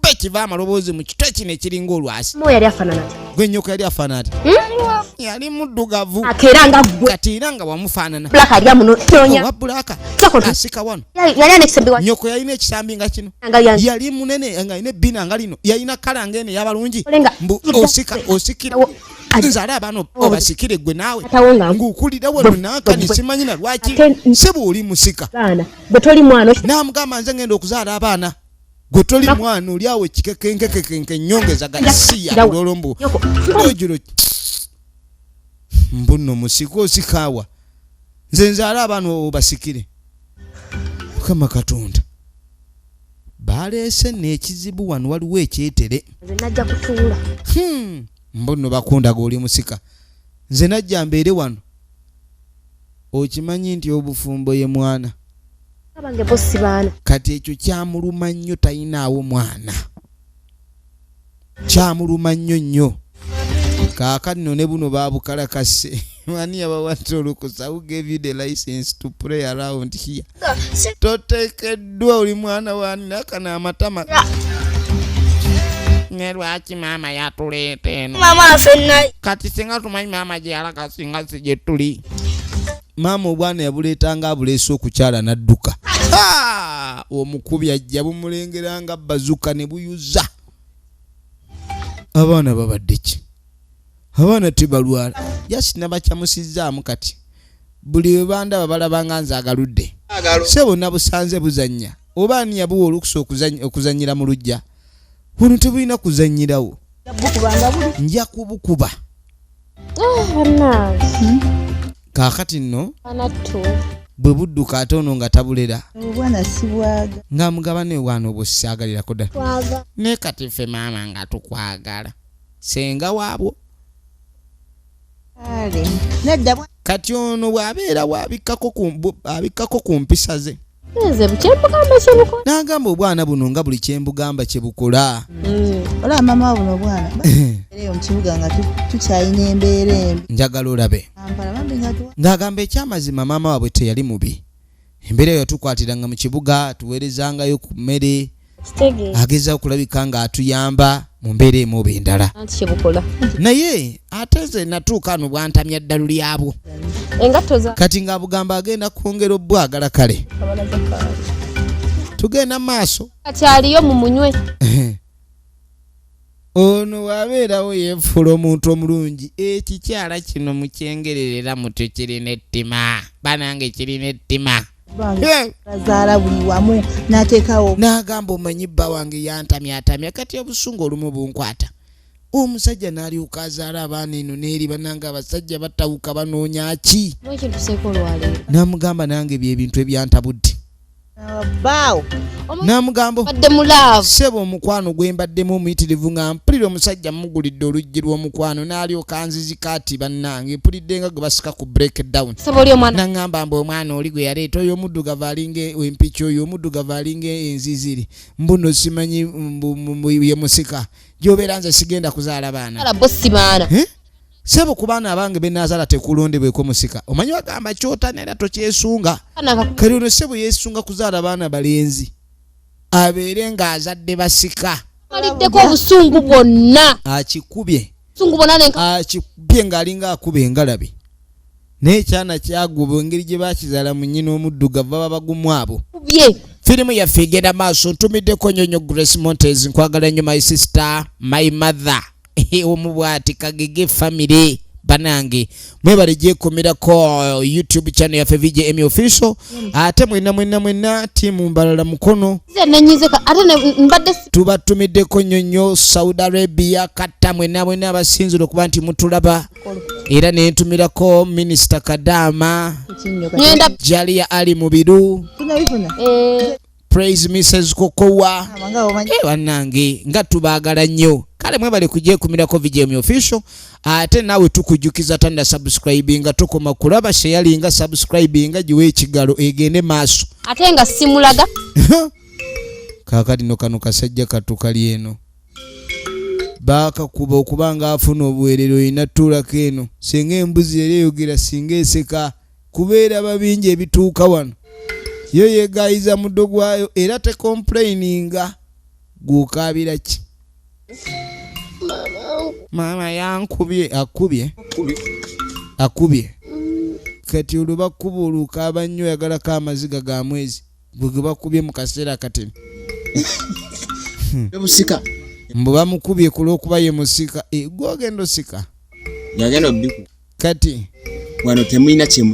be kiva amaloboozi mu kitwe kino ekiringa olwasi Mo yali afanana ati. gwe nnyoko yali afaana ati yali muddugavu Akeranga gwe. kati era nga wamufaanana Black alya muno tonya. owa bulaka Kyakoti. asika wano Yali anekisembe wa. nnyoko yalina ekisambi nga kino Anga yanji. yali munene nga alina ebbina nga lino yalina kala ngene yabalungi Olenga. mbu osikira nzala abaana obasikire gwe naawe Atawonga. ng'okulira wano nankani simanyina lwaki sebo oli musika Bana. Bwe toli mwana. namugamba nze ngenda okuzaala abaana gwe toli mwana oli awo ekikekenkekenke nyongeza gasiya bulolombu ojuro mbuno musika osikaawa nze nzaala abaana obasikire mukama katonda baleese n'ekizibu wano waliwo ekyetere Nze najja kutuula. mbuno bakundaga oli musika nze najja mbeere wano okimanyi nti obufumbo ye mwana Abange bossi baana. kati ekyo kyamuluma nnyo tayinaawo mwana kyamuluma nnyo kaakati no ne buno babukalakase mani yabawadde olukusa who gave you the license to play around here toteekeddwa oli mwana wani nakana amatama ne lwaki maama yatuleeta eno kati singa tumanyi maama gye yalaga singa si gye tuli maama obwana yabuleetanga abuleese okukyala n'adduka omukubi ajja bumulengeranga bazuka ne buyuza abaana babadde ki abaana tebalwala yasina bakyamusizaamu kati buli we bandaba balabanga nze agaludde se bonna busanze buzannya oba ani yabuwa olukusa okuzannyira mu lujja buno tebulina kuzannyirawo nja kubukuba kaakati nno bwe budduka ate ono nga tabulera obwana sibwaga nga mugabane wano obwosaagalirako ddala ne kati ffe maama nga tukwagala senga waabwo nedda kati ono bw'abeera abikkako ku mpisa ze Nze bukyembugamba kyebukola. n'agamba obwana buno nga buli kyembugamba kye bukola olaba mama buno obwana eyo mu kibuga nga tukyalina embeera embi njagala olabe ampala bambi nga ng'agamba ekyamazima maama waabwe teyali mubi embeera eyo tukwatiranga mu kibuga tuweerezangayo ku mmere ageza okulabika nga atuyamba mu mbeera emu oba endala naye ate nze natuuka ano bwantamya ddalu lyabwo Engatto za. kati ng'abugamba agenda kwongera obwagala kale tugenda maaso Kati aliyo mu munywe. ono wabeerawo yeefuula omuntu omulungi ekikyala kino mukyengererera mutyo kirina ettima banange kirina ettima bazaala buli wamu n'ateekawo n'agamba omanyi bba wange yantamyatamya kati obusungu olumu bunkwata omusajja n'alyoka azaala abaana eno n'eri bananga abasajja batawuka banoonya ki n'amugamba nange byebintu ebyantabudde baawo n'amugamba Badde mulaavu. sebo omukwano gwe mbaddemu omuyitirivu nga mpulira omusajja mugulidde oluggi lw'omukwano n'alyoka nzizika ati bannange mpulidde nga gwe basika ku breakdown Sebo oli omwana. n'angamba mbu omwana oli gwe yaleeta oyo omuddugavu alinga empiki oyo omuddugavu alinga enziziri mbuno simanyi ye musika gy'obeera nze sigenda kuzaala baana Ala bossi baana. sebo ku baana abange benaazaala tekulondebweko musika omanyi bagamba kyotana era tokyesunga kale ono sebo yeesunga kuzaala baana balenzi abeere ng'azadde basika Maliddeko obusungu bwonna. akikubye Obusungu bwonna nenka. akikubye ng'alinga akuba engalabi naye ekyana kyaguba engeri gye bakizaala mu nnyina omuddugavu baba bagumu abo Kubye. firimu yaffe egenda maaso ntumiddeko nyonyo Grace Montes nkwagala nnyo my sister my mother omubwati kagege family banange mwebale gyekomerako YouTube channel yaffe VJ Emmy official ate mwenna tiimu mbalala mukono Nze nanyizeka ate mbadde tubatumiddeko nyonyo Saudi Arabia katta mwenna abasinzira okuba nti mutulaba era nentumirako Minisita Kadama ngenda Jalia Ali Mubiru tunabifuna Praise Mrs. Kokowa abanga omanyi bannange nga tubaagala nnyo kale mwebale kujye kumirako VJM official ate nawe tukujukiza tanda subscribinga tukoma kulaba sharinga subscribinga jiwe ekigalo egende maaso ate nga simulaga kakati no kano kasajja katukali eno baka kuba okubanga afuna obwerero inatula keno singa embuzi ereyogera singa eseka kubeera babinje ebituuka wano yo yegayiza muddo gwayo era te complaininga gukabira ki mama yankubye akubye kati oluba kubuluka abanyo yagala ka amaziga ga mwezi bwe bakubye mu kaseera katene ebusika mbuba mukubye kulokuba ye musika gwogendo sika yagenda biku kati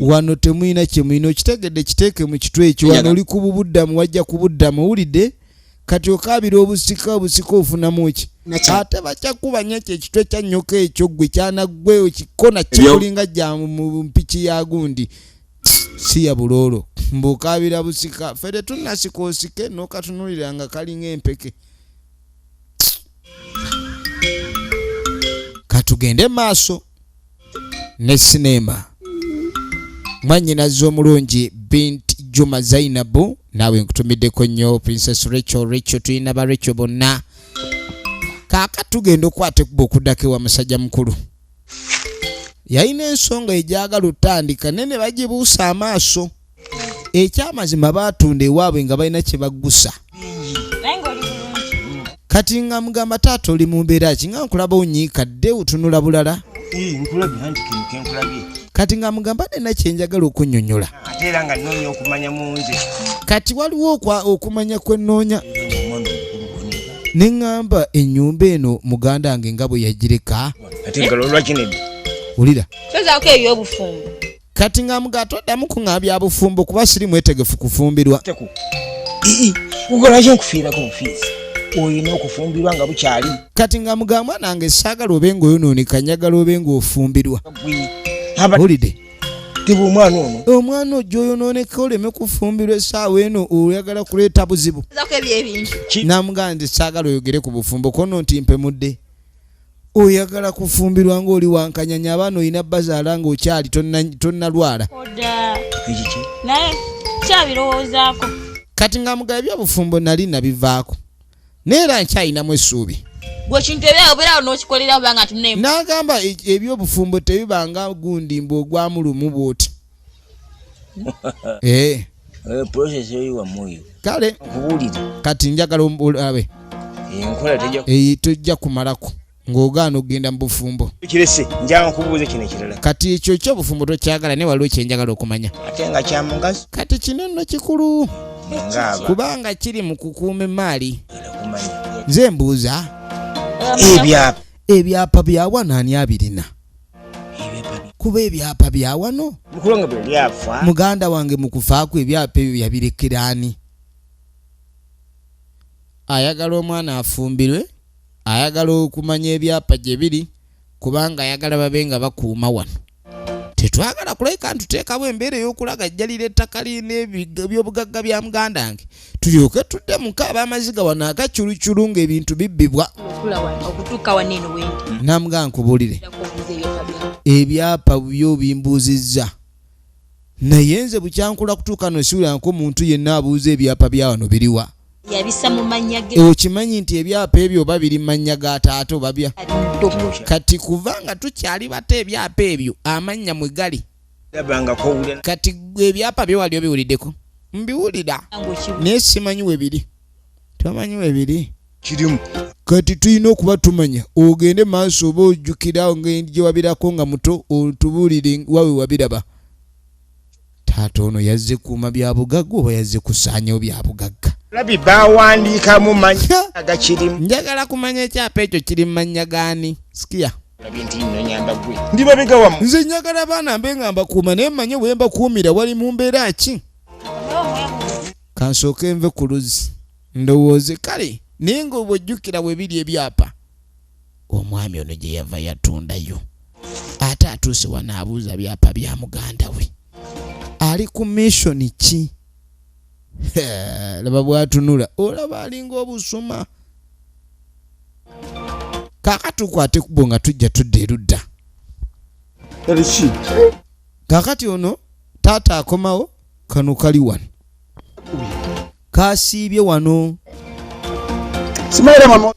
wano temuyina kyemuyina okitegedde kiteeke mu kitwe ekyo wano oli kubuddamu wajja kubuddamu owulidde kati okabira obusika ofunamu ki ate bakyakubanya ekyo ekitwe kya nnyoka ekyo gwe kyanaggwe okikona kikulinga jja mu mpiki ya gundi si ya buloolo mbukabira busika fere tunasika osike nokatunulira nga kalinga empeke katugende maaso ne sinema mwanyinazo omulungi Bint Juma Zainabu nawe nkutumiddeko nnyo Princess Rachel tuyina ba Rachel bonna kaka tugenda okwate kuba okuddako ewa musajja mukulu yayina ensonga ejagala otandika nene bagibuusa amaaso ekyamazima batunda ewaabwe nga balina kye baggusa kati nga mugamba taata oli mu mbeera ki nga nkulaba onyiikadde otunula bulala kati nga mugamba nena kyenjagala okunnyonnyola ate era nga nnoonya okumanya munze kati waliwo okumanya kwenoonya neŋŋamba ennyumba eno muganda wange nga bwe yagireka ate nga lwaki wulira tozaako ebyobufumbo kati nga muga toddamu kuŋŋambya bufumbo kuba siri mwetegefu kufumbirwa ugolaki nkufiirako bufiizi oyina okufumbirwa nga bukyali kati nga mugamba nange saagala obe ng'oyonooneka njagala obe ng'ofumbirwa wulidde tiba omwana ono omwana ojja oyonooneka oleme kufumbirwa essaawa eno oyagala kuleeta buzibu tozaako ebyebintu namugamba nti saagala oyogere ku bufumbo kono nti mpemudde oyagala kufumbirwa ng'oli wankanyanya abaana olina bazaala ng'okyali tonnalwala ekiki naye kyabirowoozaako kati nga mugaba ebyobufumbo nali nabivaako neera nkyayinamu essuubi gwe kintu ebyaobeerawo n'okikolera kubanga tunemu n'agamba ebyobufumbo tebibanga gundi mbw'ogwamulumu bw'oti process eyiwamuyo kale kubuulira kati njagala olabe enkola tojja kumalako ng'ogaana okgenda mu bufumbo kirese njanga nkubuuze kino ekirala kati ekyo kyobufumbo tokyagala ne waliwo kyenjagala okumanya ate nga kyamugaso kati kino nno kikulu ngaaba kubanga kiri mu kukuuma emaali nze mbuuza ebyapa byawano ani abirina kuba ebyapa byawano mukulonga bwe lyafa muganda wange mu kufaako ebyapa ebyo yabirekera ani ayagala omwana afumbirwe ayagala okumanya ebyapa gye biri kubanga ayagala babe nga bakuuma wano tetwagala kuleka ntuteekawo embeera ey'okulaga jjalira ettaka ly'ebyobugagga bya muganda wange tulyoke tudde muka ab'amaziga wano agaculukulu ng'ebintu bibbibwa okutuuka waneeno wendi namugamba nkubuulire ebyapa byo bimbuuzizza naye nze bukyankula kutuuka nosiwuliranko omuntu yenna abuuza ebyapa bya wano biriwa yabisa mu mannya ge okimanyi nti ebyapa ebyo oba biri mu mannya ga taata oba bya kati kuva nga tukyali bato ebyapa ebyo amannya mwe gali kati ebyapa byo wali obiwuliddeko mbiwulira naye simanyi we biri tomanyi we biri kirimu kati tulina okuba tumanya ogende maaso oba ojjukirawo gye wabirako nga muto otubuulire wawe wabiraba taata ono yazze kuuma bya bugagga oba yazze kusaanyawo bya bugagga labi bawandiikamu mannya agakirimu njagala kumanya ekyapa ekyo kiri mu mannya gaani sikiya labi nti nno nyamba gwe ndi mabega wamu nze njagala baana mbe nga mbakuuma naye mmanye bwe mbakuumira wali mu mbeera ki kansooke nve ku luzzi ndowooze kale naye ng'obwojjukira bwe biri ebyapa omwami ono gye yava yatundayo ate atuuse wanaabuuza byapa bya muganda we ali ku mission ki laba bwatunula olaba alinga obusuma Kakati ukwate kubo nga tujja tudde erudda. Yalichi. Kakati ono taata akomawo kano kali wano. Kasiibye wano. Simaira mama.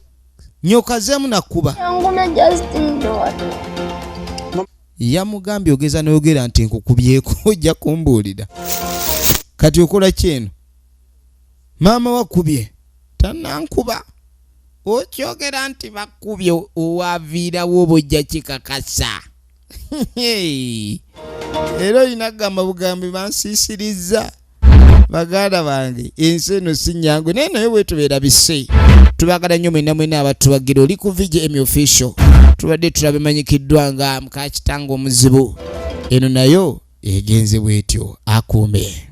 Nyoka zemu nakuba. Yanguna Justin Dodo. Yamugambye ogeza n'oyogera nti nkukubyeko ojja kumbuulira. Kati okola kyeno. Maama wakubye. Tannankuba. Okyogera nti bakubye owaviirawo bojja kikakasa. Era olina kugamba bugambi bansiisirizza. Baganda bange ensi eno si nnyangu naye naye bwetubeera bise. Tubagala nnyo mwena abatuwagira oli ku VJ Emmy Official. Tubadde tulabe manyikiddwa nga muka kitanga omuzibu. Eno nayo egenze bwetyo akuume.